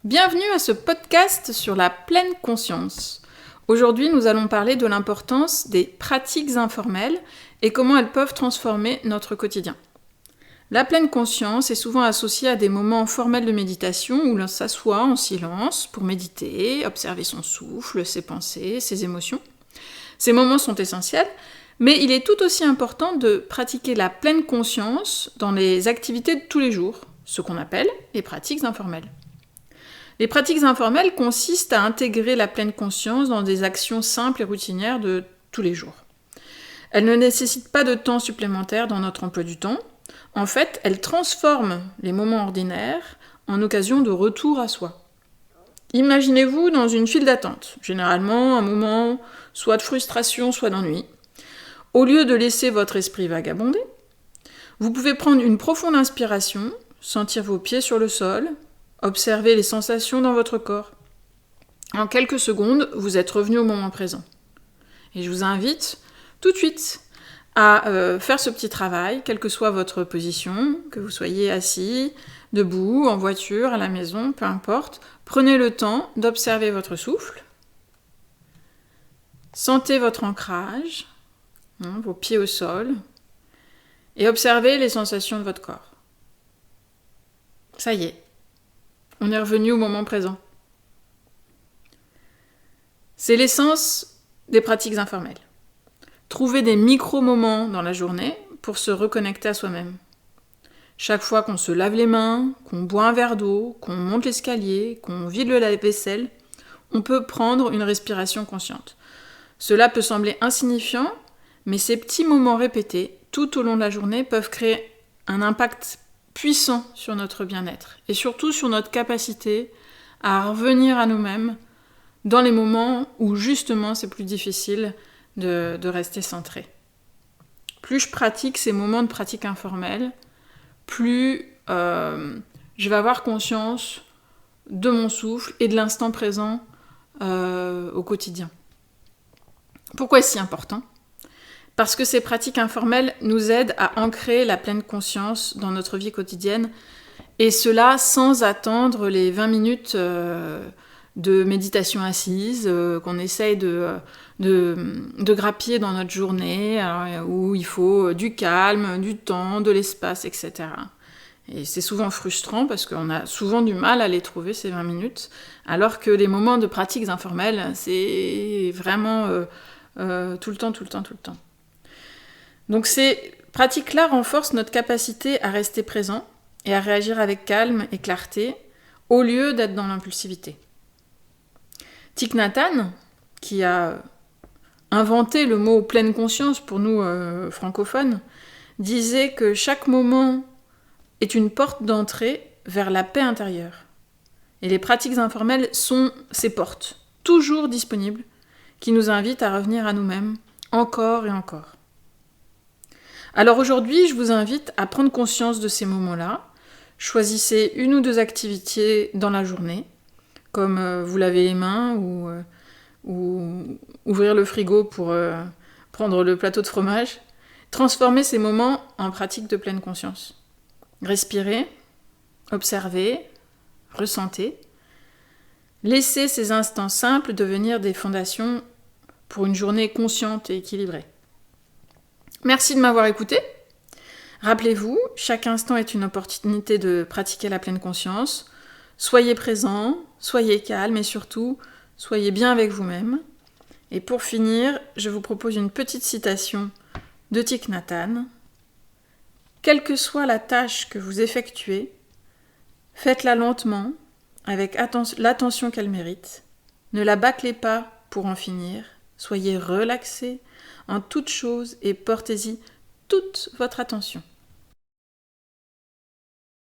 Bienvenue à ce podcast sur la pleine conscience. Aujourd'hui, nous allons parler de l'importance des pratiques informelles et comment elles peuvent transformer notre quotidien. La pleine conscience est souvent associée à des moments formels de méditation où l'on s'assoit en silence pour méditer, observer son souffle, ses pensées, ses émotions. Ces moments sont essentiels, mais il est tout aussi important de pratiquer la pleine conscience dans les activités de tous les jours, ce qu'on appelle les pratiques informelles. Les pratiques informelles consistent à intégrer la pleine conscience dans des actions simples et routinières de tous les jours. Elles ne nécessitent pas de temps supplémentaire dans notre emploi du temps. En fait, elles transforment les moments ordinaires en occasion de retour à soi. Imaginez-vous dans une file d'attente, généralement un moment soit de frustration, soit d'ennui. Au lieu de laisser votre esprit vagabonder, vous pouvez prendre une profonde inspiration, sentir vos pieds sur le sol, observer les sensations dans votre corps. En quelques secondes, vous êtes revenu au moment présent. Et je vous invite tout de suite à faire ce petit travail, quelle que soit votre position, que vous soyez assis, debout, en voiture, à la maison, peu importe. Prenez le temps d'observer votre souffle. Sentez votre ancrage, vos pieds au sol, et observez les sensations de votre corps. Ça y est, on est revenu au moment présent. C'est l'essence des pratiques informelles. Trouver des micro-moments dans la journée pour se reconnecter à soi-même. Chaque fois qu'on se lave les mains, qu'on boit un verre d'eau, qu'on monte l'escalier, qu'on vide le lave-vaisselle, on peut prendre une respiration consciente. Cela peut sembler insignifiant, mais ces petits moments répétés tout au long de la journée peuvent créer un impact puissant sur notre bien-être et surtout sur notre capacité à revenir à nous-mêmes dans les moments où justement c'est plus difficile de rester centré. Plus je pratique ces moments de pratique informelle, plus je vais avoir conscience de mon souffle et de l'instant présent au quotidien. Pourquoi est-ce si important ? Parce que ces pratiques informelles nous aident à ancrer la pleine conscience dans notre vie quotidienne, et cela sans attendre les 20 minutes de méditation assise qu'on essaye de grappiller dans notre journée, où il faut du calme, du temps, de l'espace, etc. Et c'est souvent frustrant parce qu'on a souvent du mal à les trouver, ces 20 minutes, alors que les moments de pratiques informelles, c'est vraiment tout le temps. Donc ces pratiques-là renforcent notre capacité à rester présent et à réagir avec calme et clarté, au lieu d'être dans l'impulsivité. Thich Nhat Hanh, qui a inventé le mot « pleine conscience » pour nous francophones, disait que chaque moment est une porte d'entrée vers la paix intérieure. Et les pratiques informelles sont ces portes, toujours disponibles, qui nous invitent à revenir à nous-mêmes, encore et encore. Alors aujourd'hui, je vous invite à prendre conscience de ces moments-là. Choisissez une ou deux activités dans la journée, comme vous laver les mains ou ouvrir le frigo pour prendre le plateau de fromage. Transformez ces moments en pratique de pleine conscience. Respirez, observez, ressentez. Laissez ces instants simples devenir des fondations pour une journée consciente et équilibrée. Merci de m'avoir écouté. Rappelez-vous, chaque instant est une opportunité de pratiquer la pleine conscience. Soyez présent, soyez calme et surtout, soyez bien avec vous-même. Et pour finir, je vous propose une petite citation de Thich Nhat Hanh. Quelle que soit la tâche que vous effectuez, faites-la lentement, avec l'attention qu'elle mérite. Ne la bâclez pas pour en finir. Soyez relaxés en toute chose et portez-y toute votre attention.